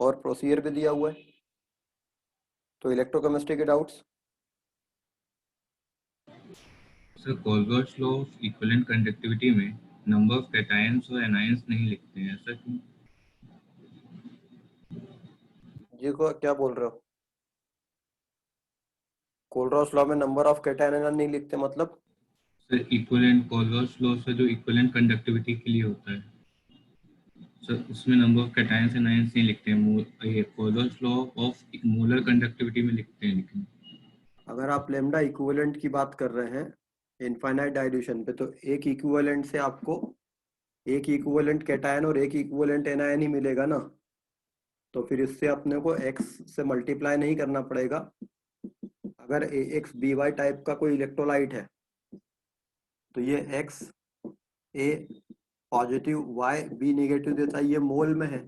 और प्रोसीजर भी दिया हुआ है। तो इलेक्ट्रोकेमिस्ट्री के doubts? Sir Kohlrausch's law of equivalent conductivity में नंबर ऑफ कैटायंस और एनायंस नहीं लिखते हैं, ऐसा क्यों? जी को क्या बोल रहे हो? कोलरॉस लॉ में नंबर ऑफ कैटायन नहीं लिखते मतलब? सर इक्विवेलेंट कोलबर्ट्स लॉ से जो इक्विवेलेंट कंडक्टिविटी के लिए होता है सर, उसमें नंबर ऑफ कैटायंस एनायंस नहीं लिखते हैं। ये कोलबर्ट्स लॉ ऑफ मोलर कंडक्टिविटी में लिखते हैं लेकिन। अगर आप लेमडा इक्विवेलेंट की बात कर रहे हैं इनफाइनाइट डाइल्यूशन पे, तो एक इक्विवेलेंट से आपको एक इक्विवेलेंट कैटायन और एक इक्विवेलेंट एनायन ही मिलेगा ना। तो फिर इससे अपने को x से मल्टीप्लाई नहीं करना पड़ेगा। अगर AX BY टाइप का कोई इलेक्ट्रोलाइट है तो ये x A positive y B negative देता है, ये मोल में है।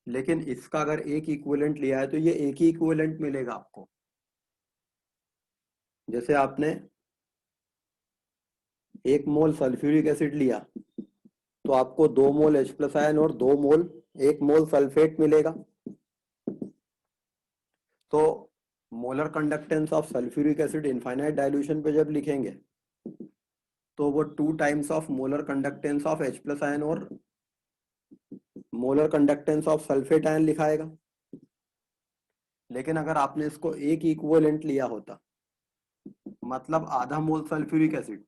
लेकिन इसका अगर एक इक्विवेलेंट लिया है तो ये एक ही इक्विवेलेंट मिलेगा आपको। जैसे आपने 1 मोल सल्फ्यूरिक एसिड लिया तो आपको 2 मोल H+ आयन और 2 मोल 1 मोल सल्फेट मिलेगा। तो molar conductance of sulphuric acid infinite dilution पे जब लिखेंगे तो वो 2 times of molar conductance of H+ ion और molar conductance of sulphate ion लिखाएगा। लेकिन अगर आपने इसको एक इक्विवेलेंट लिया होता, मतलब आधा मोल सल्फ्यूरिक एसिड,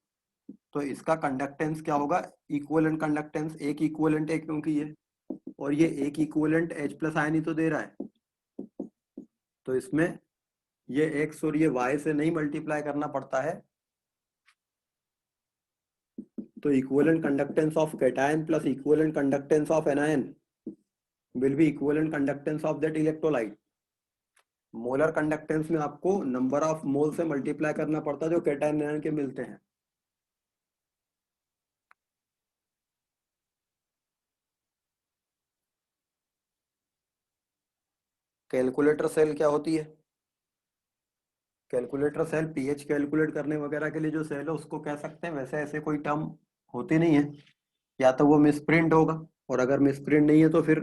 तो इसका कंडक्टेंस क्या होगा? इक्विवेलेंट कंडक्टेंस, एक इक्विवेलेंट है क्योंकि ये, और ये एक इक्विवेलेंट H+ आयन ही तो दे रहा है। तो इसमें ये x और ये y से नहीं मल्टीप्लाई करना पड़ता है। तो equivalent conductance of cation plus equivalent conductance of anion will be equivalent conductance of that electrolyte. Molar conductance में आपको नंबर ऑफ मोल से मल्टीप्लाई करना पड़ता है जो कैटायन एनायन के मिलते हैं। कैलकुलेटर सेल क्या होती है? कैलकुलेटर सेल पीएच कैलकुलेट करने वगैरह के लिए जो सेल है उसको कह सकते हैं। वैसे ऐसे कोई टर्म होती नहीं है, या तो वो मिसप्रिंट होगा, और अगर मिसप्रिंट नहीं है तो फिर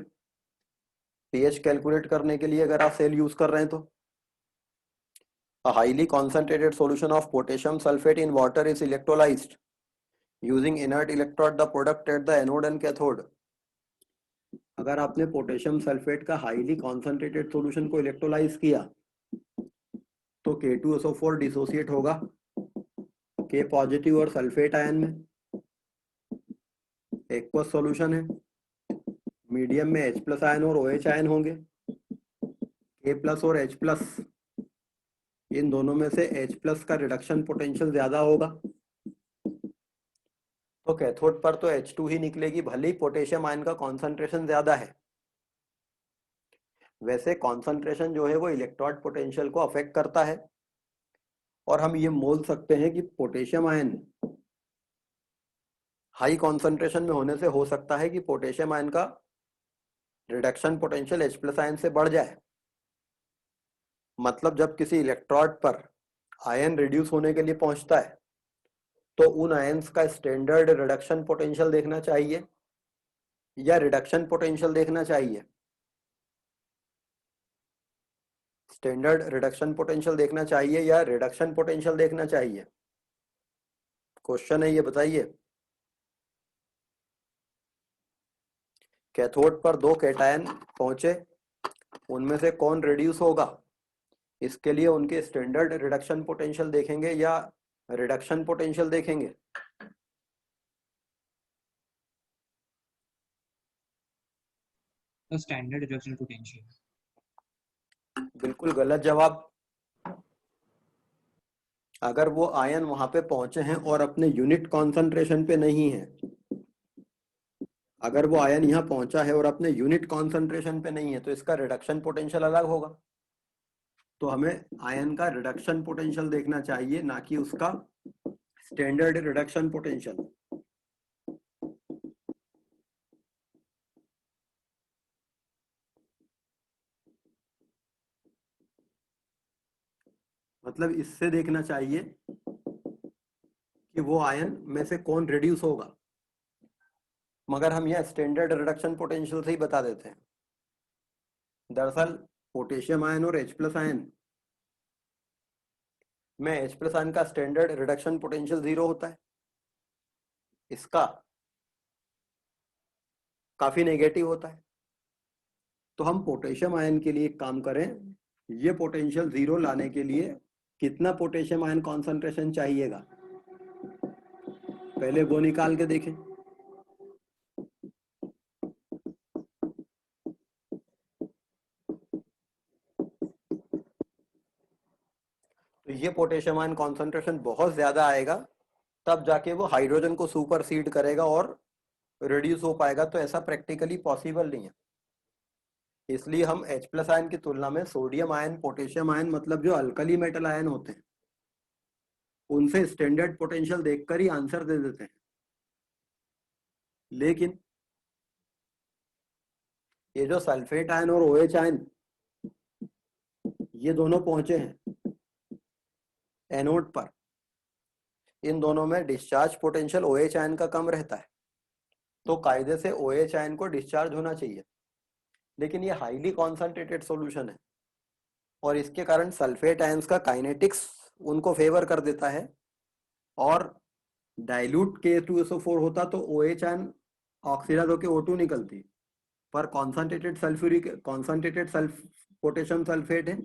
पीएच कैलकुलेट करने के लिए अगर आप सेल यूज कर रहे हैं तो a highly concentrated solution of potassium sulfate in water is electrolyzed using inert electrode, the product at the anode and cathode। अगर आपने पोटेशियम सल्फेट का हाईली कॉन्सेंट्रेटेड सॉल्यूशन को इलेक्ट्रोलाइज किया तो K2SO4 डिसोसिएट होगा K पॉजिटिव और sulphate ion में। Aqueous solution है, मीडियम में H+ आयन और OH आयन होंगे। K+ और H+, इन दोनों में से H+ का रिडक्शन पोटेंशियल ज्यादा होगा, तो कैथोड पर तो H2 ही निकलेगी, भले ही पोटेशियम आयन का कॉन्सेंट्रेशन ज्यादा है। वैसे कॉन्सेंट्रेशन जो है वो इलेक्ट्रोड पोटेंशियल को अफेक्ट करता है, और हम ये बोल सकते हैं कि पोटेशियम आयन हाई कॉन्सेंट्रेशन में होने से हो सकता है कि पोटेशियम आयन का रिडक्शन पोटेंशियल H+ आयन से बढ़ जाए। मतलब जब किसी इलेक्ट्रोड पर आयन रिड्यूस होने के लिए पहुंचता है तो उन आयंस का स्टैंडर्ड रिडक्शन पोटेंशियल देखना चाहिए या रिडक्शन पोटेंशियल देखना चाहिए? स्टैंडर्ड रिडक्शन पोटेंशियल देखना चाहिए या रिडक्शन पोटेंशियल देखना चाहिए? क्वेश्चन है, ये बताइए। कैथोड पर 2 कैटायन पहुंचे, उनमें से कौन रिड्यूस होगा, इसके लिए उनके स्टैंडर्ड रिडक्शन पोटेंशियल देखेंगे या रिडक्शन पोटेंशियल देखेंगे? Standard reduction potential. बिल्कुल गलत जवाब। अगर वो आयन वहां पे पहुंचे हैं और अपने यूनिट कॉन्सेंट्रेशन पे नहीं है, अगर वो आयन यहाँ पहुंचा है और अपने यूनिट कॉन्सेंट्रेशन पे नहीं है तो इसका रिडक्शन पोटेंशियल अलग होगा। तो हमें आयन का रिडक्शन पोटेंशियल देखना चाहिए, ना कि उसका स्टैंडर्ड रिडक्शन पोटेंशियल। मतलब इससे देखना चाहिए कि वो आयन में से कौन रिड्यूस होगा, मगर हम यह स्टैंडर्ड रिडक्शन पोटेंशियल से ही बता देते हैं। दरअसल पोटेशियम आयन और H+ आयन में H+ आयन का स्टैंडर्ड रिडक्शन पोटेंशियल 0 होता है, इसका काफी नेगेटिव होता है। तो हम पोटेशियम आयन के लिए एक काम करें, ये पोटेंशियल 0 लाने के लिए कितना पोटेशियम आयन कॉन्सेंट्रेशन चाहिएगा, पहले वो निकाल के देखें। तो ये पोटेशियम आयन कॉन्सेंट्रेशन बहुत ज्यादा आएगा, तब जाके वो हाइड्रोजन को सुपरसीड करेगा और रिड्यूस हो पाएगा। तो ऐसा प्रैक्टिकली पॉसिबल नहीं है, इसलिए हम H+ आयन की तुलना में सोडियम आयन, पोटेशियम आयन, मतलब जो अल्कली मेटल आयन होते हैं, उनसे स्टैंडर्ड पोटेंशियल देखकर ही आंसर दे देते हैं। लेकिन ये जो सल्फेट आयन और OH आयन, ये दोनों पहुंचे हैं एनोड पर, इन दोनों में डिस्चार्ज पोटेंशियल OH आयन का कम रहता है, तो कायदे से OH आयन को डिस्चार्ज होना चाहिए। लेकिन ये हाईली कॉन्सेंट्रेटेड सॉल्यूशन है और इसके कारण सल्फेट आयंस का काइनेटिक्स उनको फेवर कर देता है, और डाइल्यूट K2SO4 होता तो OH आयन ऑक्सीडाइज होकर O2 निकलती, पर कॉन्सेंट्रेटेड पोटेशियम सल्फेट है,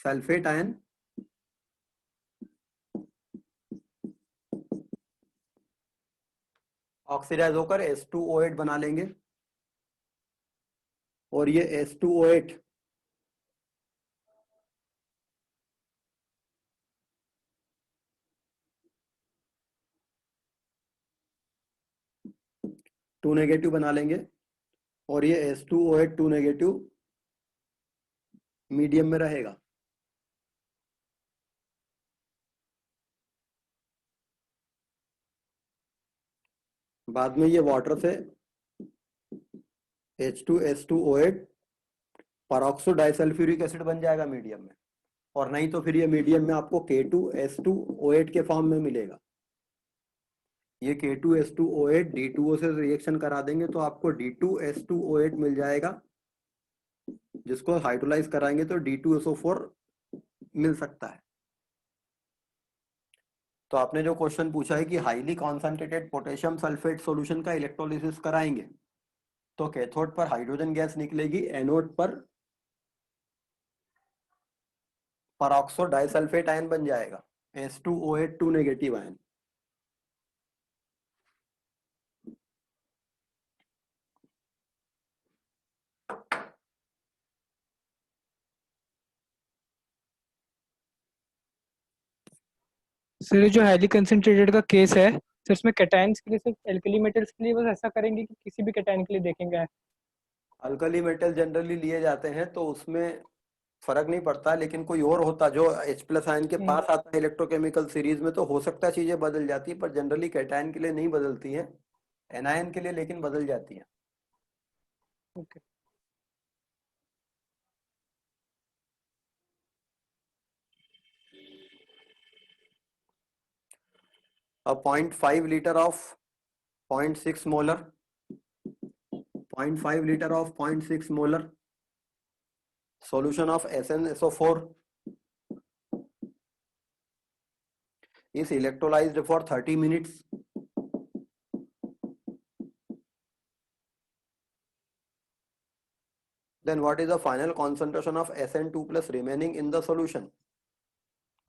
सल्फेट आयन ऑक्सीडाइज होकर H2O8 बना लेंगे, और ये H2O8 2 नेगेटिव बना लेंगे, और ये H2O8 2 नेगेटिव मीडियम में रहेगा। बाद में ये वाटर से H2S2O8 परऑक्सो डाइसल्फ्यूरिक एसिड बन जाएगा मीडियम में, और नहीं तो फिर ये मीडियम में आपको K2S2O8 के फॉर्म में मिलेगा। ये K2S2O8 D2O से रिएक्शन करा देंगे तो आपको D2S2O8 मिल जाएगा, जिसको हाइड्रोलाइज कराएंगे तो D2SO4 मिल सकता है। तो आपने जो क्वेश्चन पूछा है कि highly concentrated potassium sulphate solution का इलेक्ट्रोलिसिस कराएंगे तो कैथोड पर हाइड्रोजन गैस निकलेगी, एनोड पर परऑक्सो डाइसल्फेट आयन बन जाएगा, H2O8 2 नेगेटिव आयन। सर ये जो हाईली कंसंट्रेटेड का केस है, सर इसमें कैटायंस के लिए सिर्फ एल्कली मेटल्स के लिए बस ऐसा करेंगे कि किसी भी कैटायन के लिए देखेंगे? अल्कली मेटल जनरली लिए जाते हैं तो उसमें फर्क नहीं पड़ता, लेकिन कोई और होता जो H+ आयन के पास आता है इलेक्ट्रोकेमिकल सीरीज में, तो हो सकता है चीजें बदल जाती है, पर जनरली कैटायन के लिए नहीं बदलती है, एनायन के लिए लेकिन बदल जाती है। ओके। अब 0.5 litre of 0.6 molar 0.5 litre of 0.6 molar solution of SnSO4 is electrolyzed for 30 minutes. Then what is the final concentration of Sn2 plus remaining in the solution?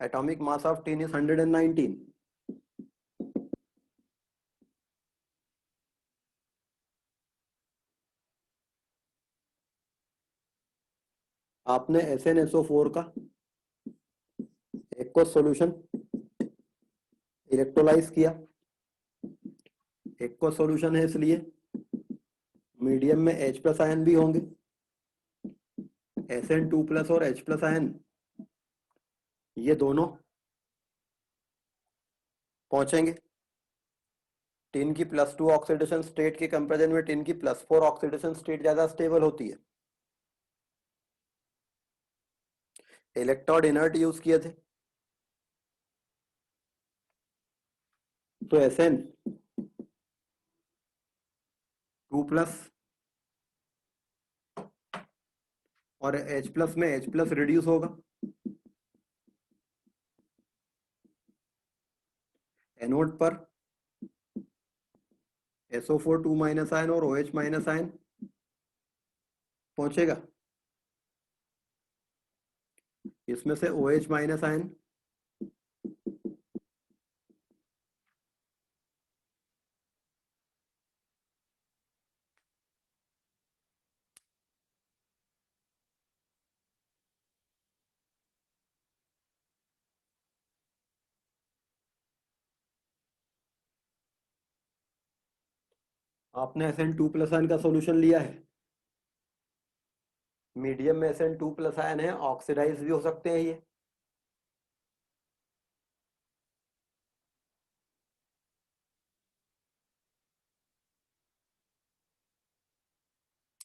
Atomic mass of tin is 119. आपने SnSO4 का aqueous solution electrolysed किया, aqueous solution है इसलिए medium में H+ ion भी होंगे, Sn2 plus और H+ ion ये दोनों पहुंचेंगे। टिन की +2 ऑक्सीडेशन स्टेट के कंपैरिजन में टिन की +4 ऑक्सीडेशन स्टेट ज्यादा स्टेबल होती है। इलेक्ट्रोड इनर्ट यूज किए थे, तो Sn2 प्लस और H प्लस में H प्लस रिड्यूस होगा, एनोड पर SO4 2 माइनस आयन और OH माइनस आयन पहुंचेगा, इसमें से OH माइनस आयन आपने SN2 प्लस आयन का सॉल्यूशन लिया है, मीडियम में SN2 प्लस आयन है, ऑक्सीडाइज भी हो सकते हैं ये,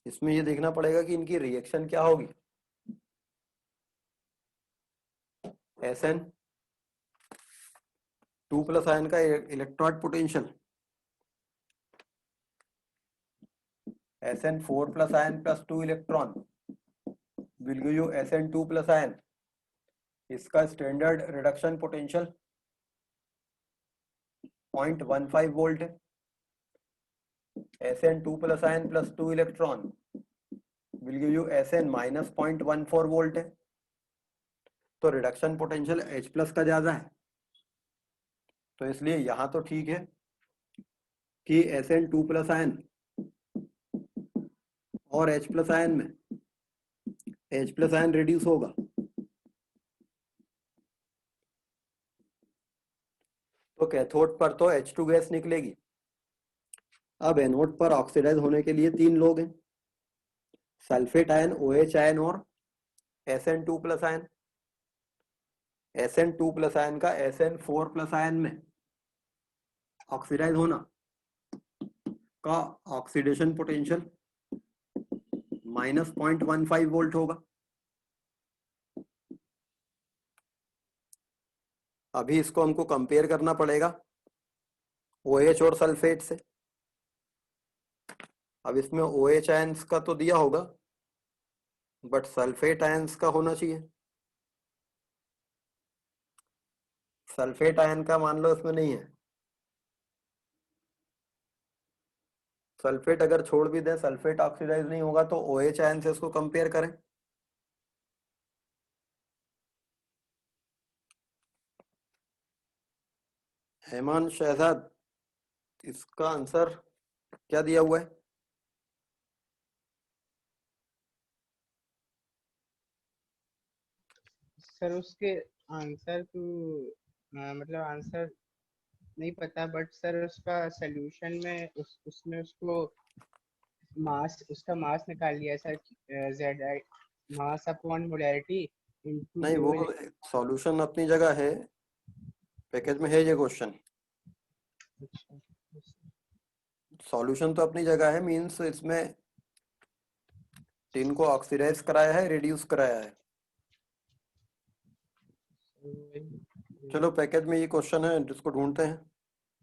इसमें ये देखना पड़ेगा कि इनकी रिएक्शन क्या होगी। SN2 प्लस आयन का electrode potential SN4 plus ion plus 2 electron will give you SN2 plus ion, इसका स्टैंडर्ड रिडक्शन पोटेंशियल 0.15 वोल्ट है। SN2 plus ion plus 2 electron will give you SN minus 0.14 volt है, तो reduction potential H plus का ज्यादा है, तो इसलिए यहां तो ठीक है कि SN2 प्लस आयन और H प्लस आयन में H प्लस आयन रिड्यूस होगा, तो कैथोड पर तो H2 गैस निकलेगी। अब एनोड पर ऑक्सीडाइज होने के लिए 3 लोग हैं, सल्फेट आयन, OH आयन और SN2 plus ion. SN2 plus ion का SN4 प्लस आयन में ऑक्सीडाइज होना का ऑक्सीडेशन पोटेंशियल माइनस 0.15 वोल्ट होगा। अभी इसको हमको कंपेयर करना पड़ेगा OH और सल्फेट से। अब इसमें OH आयंस का तो दिया होगा, बट सल्फेट आयंस का होना चाहिए। सल्फेट आयन का मान लो इसमें नहीं है, सल्फेट अगर छोड़ भी दें, सल्फेट ऑक्सीडाइज नहीं होगा, तो OH आयन से इसको कंपेयर करें। हेमान शहजाद, इसका आंसर क्या दिया हुआ है? सर उसके आंसर तो मतलब आंसर नहीं पता, बट सर उसका सोल्यूशन में उसमें उसको मास, उसका मास निकाल लिया sir, Z I mass upon molarity into नहीं, जो। वो सॉल्यूशन अपनी जगह है, पैकेज में है ये क्वेश्चन, सॉल्यूशन तो अपनी जगह है, मींस इसमें टिन को ऑक्सीडाइज कराया है, रिड्यूस कराया है। चलो पैकेज में ये क्वेश्चन है जिसको ढूंढते हैं।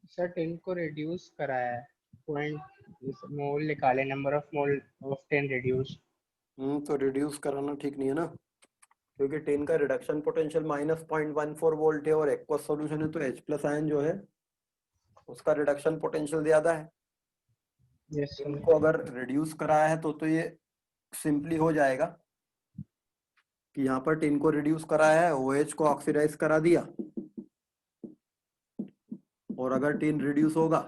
सर टिन को रिड्यूस कराया है, पॉइंट मोल निकाले, number of mole of tin reduce. तो रिड्यूस कराना ठीक नहीं है ना, क्योंकि टिन का रिडक्शन पोटेंशियल माइनस 0.14 वोल्ट है और एक्वस सॉल्यूशन है, तो H प्लस आयन जो है उसका रिडक्शन पोटेंशियल ज्यादा है। Yes sir. टिन को अगर रिड्यूस कराया है तो ये सिंपली हो जाएगा कि यहाँ पर टिन को रिड्यूस कराया है, OH को ऑक्सीडाइज करा दिया, और अगर टिन रिड्यूस होगा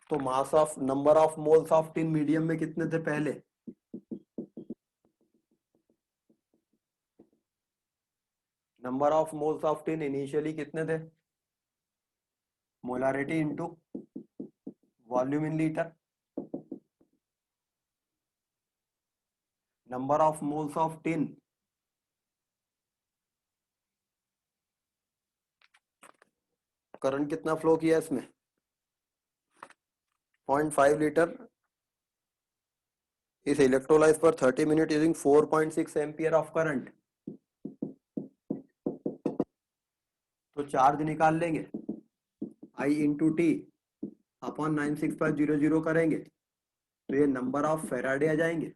तो mass of number of moles of tin medium में कितने थे पहले? Number of moles of tin initially कितने थे? Molarity into volume in litre, number of moles of tin current कितना फ्लो किया इसमें? 0.5 लीटर इस इलेक्ट्रोलाइज पर 30 minute using 4.6 ampere of current, तो चार्ज निकाल लेंगे I इंटू टी अपॉन 96500 करेंगे तो ये नंबर ऑफ फेराडे आ जाएंगे,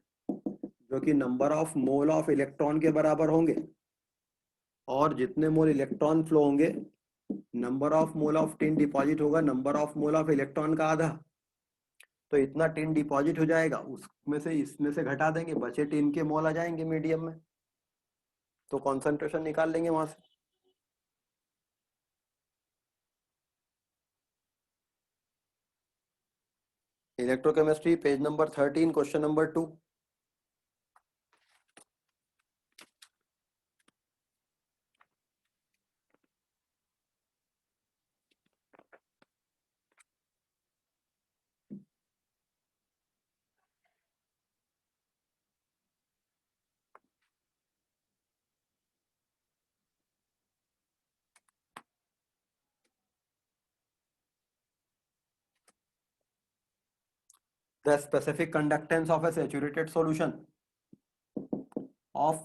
जो कि number of mole of electron के बराबर होंगे, और जितने मोल इलेक्ट्रॉन फ्लो होंगे number of mole of tin deposit होगा number of mole of electron का आधा। तो इतना टिन डिपॉजिट हो जाएगा, उसमें से इसमें से घटा देंगे, बचे टिन के मोल आ जाएंगे मीडियम में, तो कॉन्सेंट्रेशन निकाल लेंगे वहां से। Electrochemistry page number 13 question number 2। The specific conductance of a saturated solution of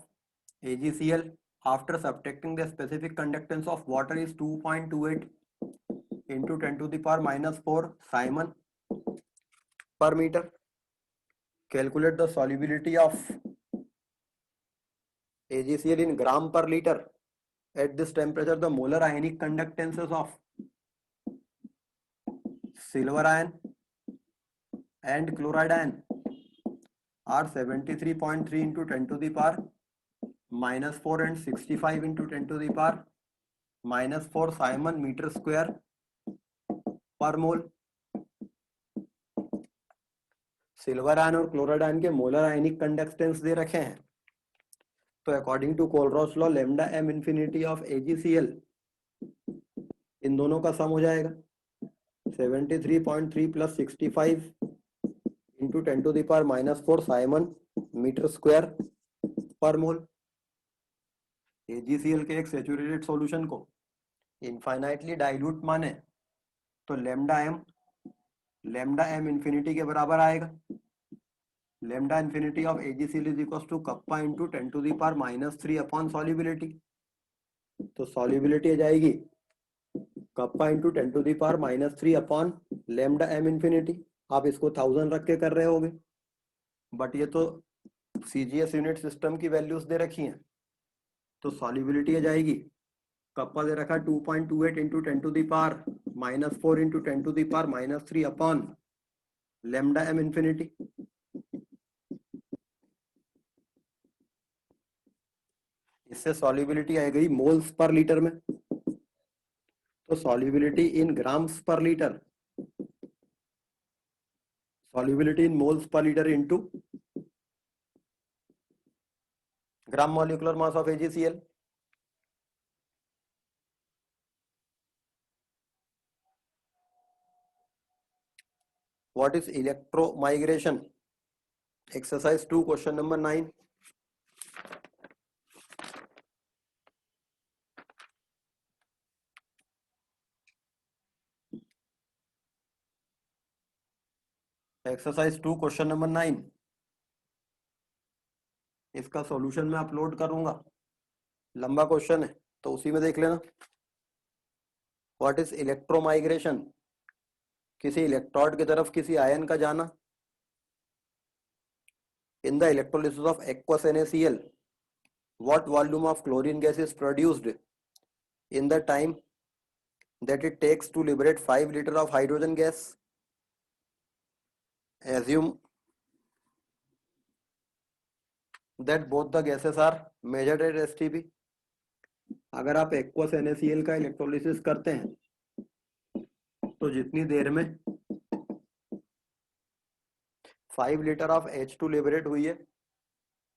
AgCl after subtracting the specific conductance of water is 2.28 into 10 to the power minus 4 Simon per meter. Calculate the solubility of AgCl in gram per liter. At this temperature, the molar ionic conductances of silver ion and chloride ion are 73.3 into 10 to the power minus 4 and 65 into 10 to the power minus 4 Simon meter square per mole. Silver ion और chloride ion के molar ionic conductance दे रखे हैं, तो according to Kohlrausch law lambda M infinity of AgCl इन दोनों का sum हो जाएगा 73.3 plus 65 into 10 to the power minus 4 siemens metre square per mole. AgCl के एक सैचुरेटेड सॉल्यूशन को इनफाइनाइटली डाइल्यूट माने तो लैम्डा एम इंफिनिटी के बराबर आएगा। Lambda infinity of AgCl is equal to kappa into 10 to the power minus 3 upon solubility. तो solubility आ जाएगी kappa into 10 to the power minus 3 upon lambda M infinity. आप इसको 1000 रख के कर रहे होगे, बट ये तो CGS यूनिट सिस्टम की वैल्यूज दे रखी हैं, तो सॉल्युबिलिटी आ जाएगी कप्पा दे रखा 2.28 into 10 to the power minus 4 into 10 to the power minus 3 upon lambda M infinity. इससे सॉल्युबिलिटी आ गई मोल्स पर लीटर में, तो solubility in grams per litre, solubility in moles per litre into gram molecular mass of AgCl। What is electromigration? Exercise 2 question number 9। Exercise 2 question number 9, इसका solution मैं upload करूंगा, लंबा question है तो उसी में देख लेना। What is electromigration? किसी इलेक्ट्रोड की तरफ किसी आयन का जाना। In the electrolysis of aqueous NaCl, what volume of chlorine gas is produced in the time that it takes to liberate 5 liter of hydrogen gas? Assume that both the gases are measured at STP। अगर आप aqueous NaCl का electrolysis करते हैं तो जितनी देर में 5 litre of H2 liberate हुई है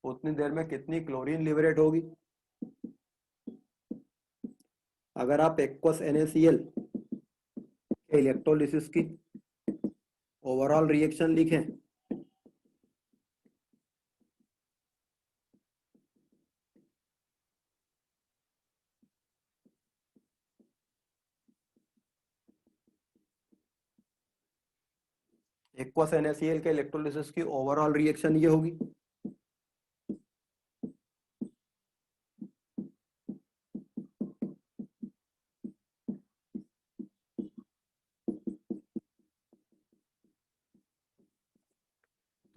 उतनी देर में कितनी क्लोरीन लिबरेट होगी। अगर आप एक्वस NaCl के इलेक्ट्रोलिसिस की ओवरऑल रिएक्शन लिखें एक्वस NaCl के इलेक्ट्रोलिसिस की ओवरऑल रिएक्शन ये होगी।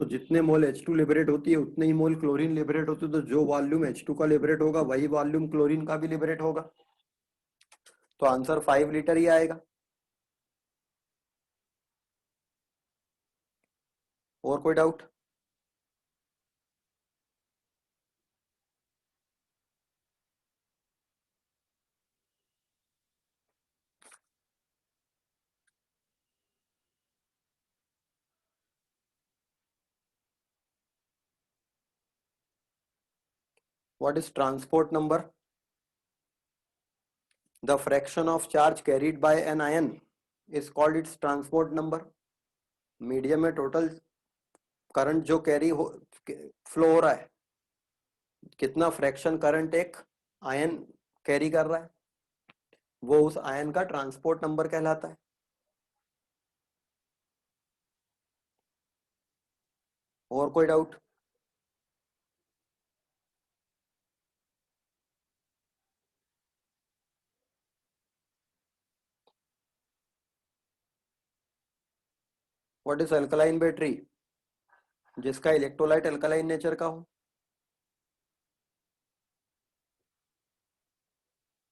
तो जितने मोल H2 लिबरेट होती है उतने ही मोल क्लोरीन लिबरेट होते हैं, तो जो वॉल्यूम H2 का लिबरेट होगा वही वॉल्यूम क्लोरीन का भी लिबरेट होगा, तो आंसर 5 लीटर ही आएगा। और कोई doubt? What is transport number? The fraction of charge carried by an ion is called its transport number. Medium में टोटल करंट जो कैरी हो फ्लो हो रहा है, कितना फ्रैक्शन करंट एक आयन कैरी कर रहा है, वो उस आयन का ट्रांसपोर्ट नंबर कहलाता है। और कोई doubt? What is alkaline battery? जिसका इलेक्ट्रोलाइट अल्कलाइन नेचर का हो।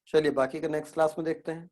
चलिए बाकी का नेक्स्ट क्लास में देखते हैं।